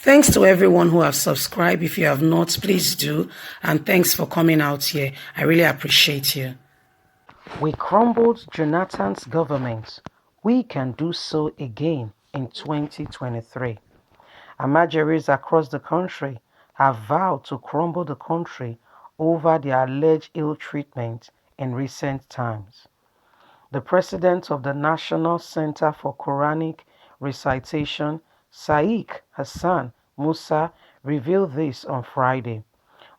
Thanks to everyone who have subscribed. If you have not, please do. And thanks for coming out here. I really appreciate you. We crumbled Jonathan's government. We can do so again in 2023. Amajeris across the country have vowed to crumble the country over their alleged ill treatment in recent times. The president of the National Center for Quranic Recitation, Shaikh Hassan Musa, revealed this on Friday.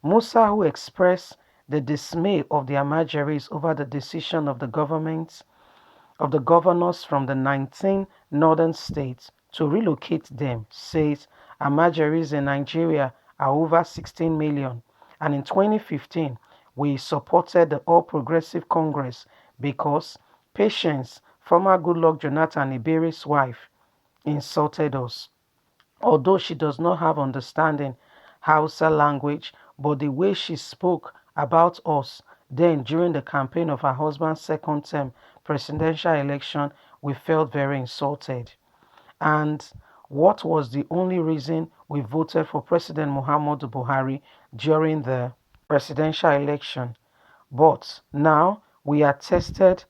Musa, who expressed the dismay of the Amajeris over the decision of the governors from the 19 northern states to relocate them, says Amajeris in Nigeria are over 16 million, and in 2015 we supported the All Progressive Congress because Patience, former Goodluck Jonathan Iberi's wife, insulted us. Although she does not have understanding Hausa language, but the way she spoke about us then during the campaign of her husband's second term presidential election, we felt very insulted. And what was the only reason we voted for President Muhammadu Buhari during the presidential election? But now we are tested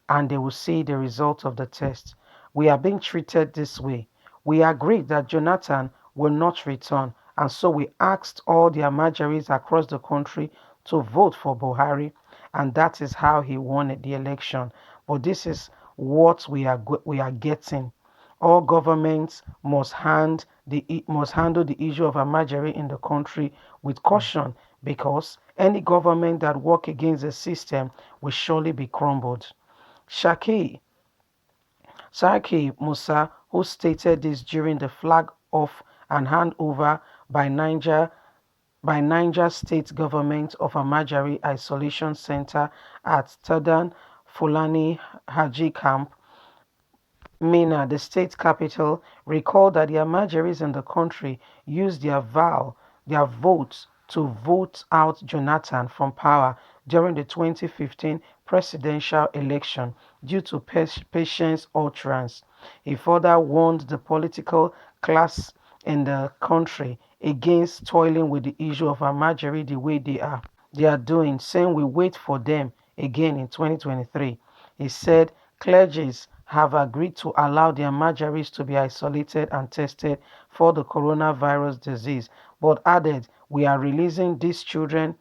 and they will see the result of the test. We are being treated this way. We agreed that Jonathan will not return, and so we asked all the Amajeris across the country to vote for Buhari, and that is how he won the election. But this is what we are getting. All governments must handle the issue of Amajeri in the country with caution, because any government that work against the system will surely be crumbled. Shaikh Musa, who stated this during the flag off and handover by Niger State government of Amajari Isolation Center at Southern Fulani Haji Camp, Mina, the state capital, recalled that the Amajeris in the country used their votes to vote out Jonathan from power during the 2015 presidential election due to Patience utterance. He further warned the political class in the country against toiling with the issue of Amajeri the way they are doing, saying we wait for them again in 2023. He said clergies have agreed to allow the Amajeris to be isolated and tested for the coronavirus disease, but added, we are releasing these children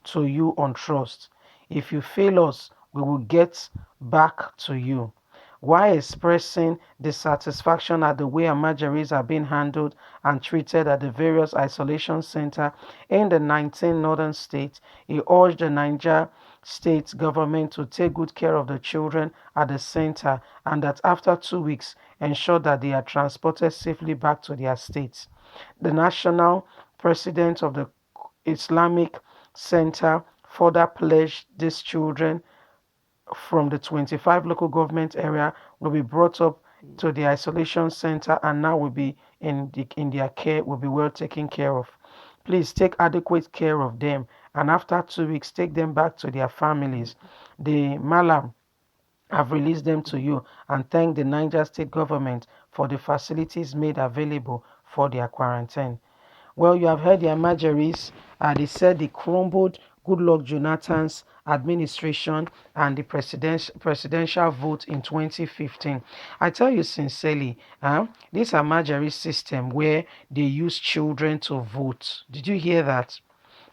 to you on trust. If you fail us, we will get back to you. While expressing dissatisfaction at the way Amajeris are being handled and treated at the various isolation centers in the 19 northern states, he urged the Niger state government to take good care of the children at the center and that after 2 weeks, ensure that they are transported safely back to their states. The national president of the Islamic Center further pledged these children from the 25 local government area will be brought up to the isolation center and now will be in their care, will be well taken care of. Please take adequate care of them, and after 2 weeks, take them back to their families. The Malam have released them to you and thank the Niger State government for the facilities made available for their quarantine. Well, you have heard the Amajeris. They said they crumbled Goodluck Jonathan's administration and the presidential vote in 2015. I tell you sincerely, this Amajeri system where they use children to vote. Did you hear that?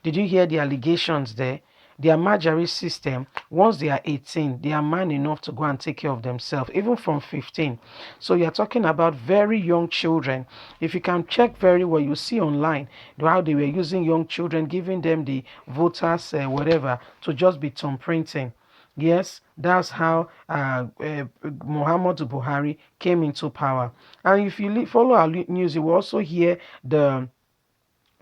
Did you hear the allegations there? The Amajari system, once they are 18, they are man enough to go and take care of themselves, even from 15. So you're talking about very young children. If you can check very well, you see online how they were using young children, giving them the voters, whatever, to just be thumb printing. Yes, that's how Muhammadu Buhari came into power. And if you follow our news, you will also hear the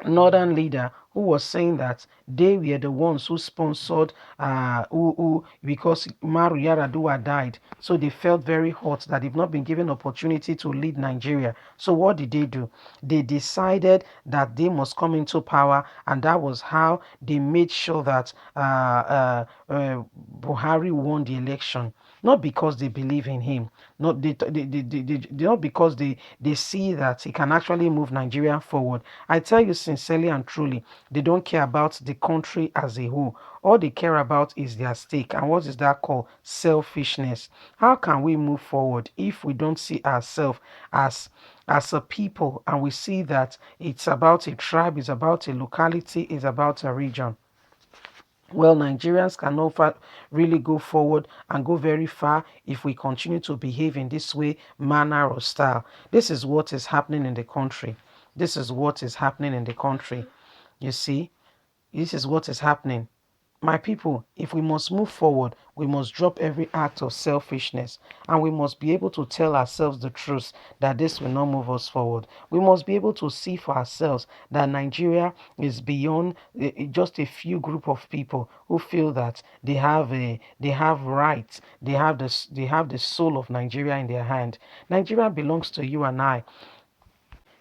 northern leader who was saying that they were the ones who sponsored, because Maru Yaradua died. So they felt very hot that they've not been given opportunity to lead Nigeria. So what did they do? They decided that they must come into power, and that was how they made sure that Buhari won the election. Not because they believe in him, not because they see that he can actually move Nigeria forward. I tell you sincerely and truly, they don't care about the country as a whole. All they care about is their stake. And what is that called? Selfishness. How can we move forward if we don't see ourselves as a people, and we see that it's about a tribe, it's about a locality, it's about a region? Well, Nigerians cannot really go forward and go very far if we continue to behave in this way, manner, or style. This is what is happening in the country. This is what is happening in the country. You see, this is what is happening. My people, if we must move forward, we must drop every act of selfishness, and we must be able to tell ourselves the truth that this will not move us forward. We must be able to see for ourselves that Nigeria is beyond just a few group of people who feel that they have rights, they have the soul of Nigeria in their hand. Nigeria belongs to you and I.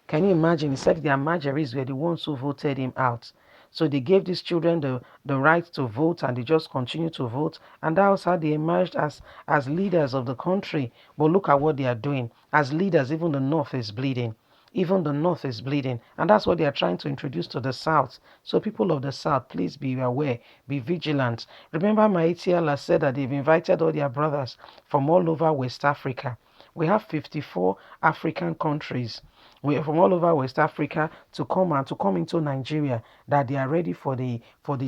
Can you imagine? He said their margeries were the ones who voted him out. So they gave these children the right to vote, and they just continue to vote. And that was how they emerged as leaders of the country. But look at what they are doing. As leaders, even the North is bleeding. Even the North is bleeding. And that's what they are trying to introduce to the South. So people of the South, please be aware, be vigilant. Remember, Maitiala said that they've invited all their brothers from all over West Africa. We have 54 African countries from all over West Africa to come into Nigeria, that they are ready for the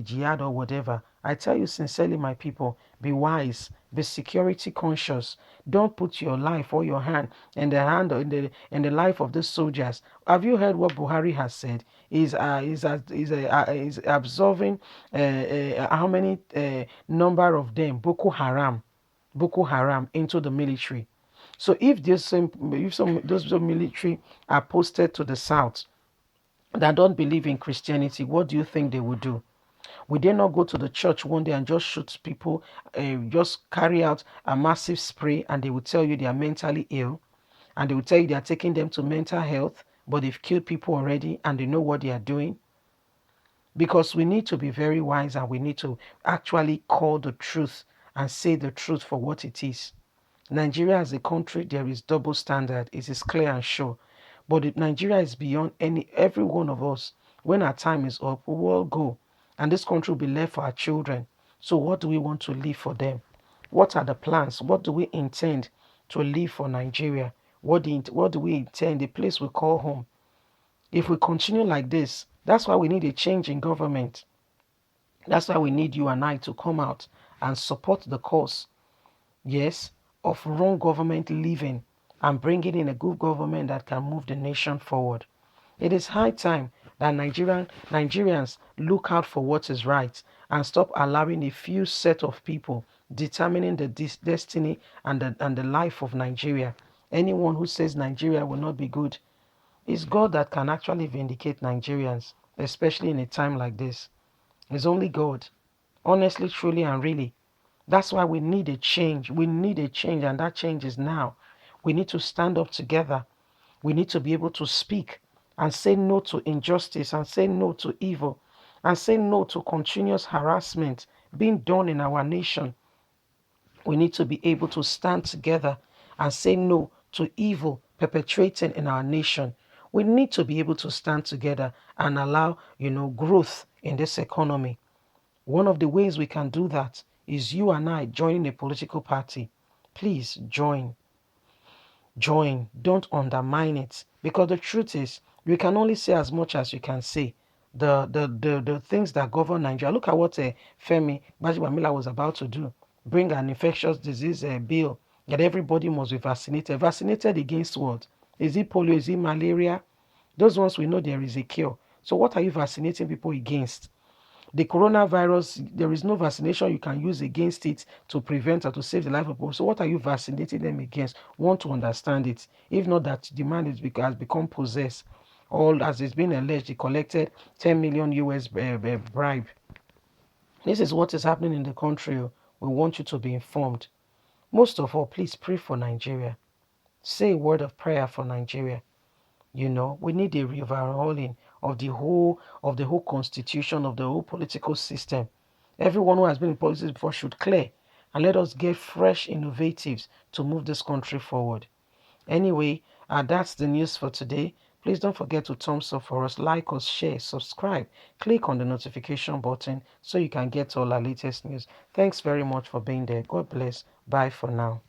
jihad or whatever. I tell you sincerely, my people, be wise, be security conscious. Don't put your life or your hand in the life of the soldiers. Have you heard what Buhari has said? Is absorbing how many number of them Boko Haram into the military. So if those military are posted to the south that don't believe in Christianity, what do you think they would do? Would they not go to the church one day and just shoot people, just carry out a massive spray, and they will tell you they are mentally ill, and they will tell you they are taking them to mental health, but they've killed people already and they know what they are doing? Because we need to be very wise, and we need to actually call the truth and say the truth for what it is. Nigeria as a country, there is double standard. It is clear and sure. But Nigeria is beyond every one of us. When our time is up, we will all go. And this country will be left for our children. So what do we want to leave for them? What are the plans? What do we intend to leave for Nigeria? What do we intend, the place we call home? If we continue like this, that's why we need a change in government. That's why we need you and I to come out and support the cause, yes, of wrong government leaving and bringing in a good government that can move the nation forward. It is high time that Nigerians look out for what is right and stop allowing a few set of people determining the destiny and the life of Nigeria. Anyone who says Nigeria will not be good, it's God that can actually vindicate Nigerians, especially in a time like this. It's only God. Honestly, truly, and really. That's why we need a change. We need a change, and that change is now. We need to stand up together. We need to be able to speak and say no to injustice, and say no to evil, and say no to continuous harassment being done in our nation. We need to be able to stand together and say no to evil perpetrating in our nation. We need to be able to stand together and allow, growth in this economy. One of the ways we can do that is you and I joining a political party. Please join. Join. Don't undermine it. Because the truth is, you can only say as much as you can say. The things that govern Nigeria. Look at what Femi Bajibamila was about to do. Bring an infectious disease bill that everybody must be vaccinated. Vaccinated against what? Is it polio? Is it malaria? Those ones we know there is a cure. So what are you vaccinating people against? The coronavirus, there is no vaccination you can use against it to prevent or to save the life of people. So what are you vaccinating them against? Want to understand it. If not, that the man has become possessed. All as it's been alleged, he collected 10 million US bribe. This is what is happening in the country. We want you to be informed. Most of all, please pray for Nigeria. Say a word of prayer for Nigeria. You know, we need a overhauling of the whole constitution, of the whole political system. Everyone who has been in politics before should clear, and let us get fresh innovatives to move this country forward. Anyway, that's the news for today. Please don't forget to thumbs up for us, like us, share, subscribe, click on the notification button so you can get all our latest news. Thanks very much for being there. God bless. Bye for now.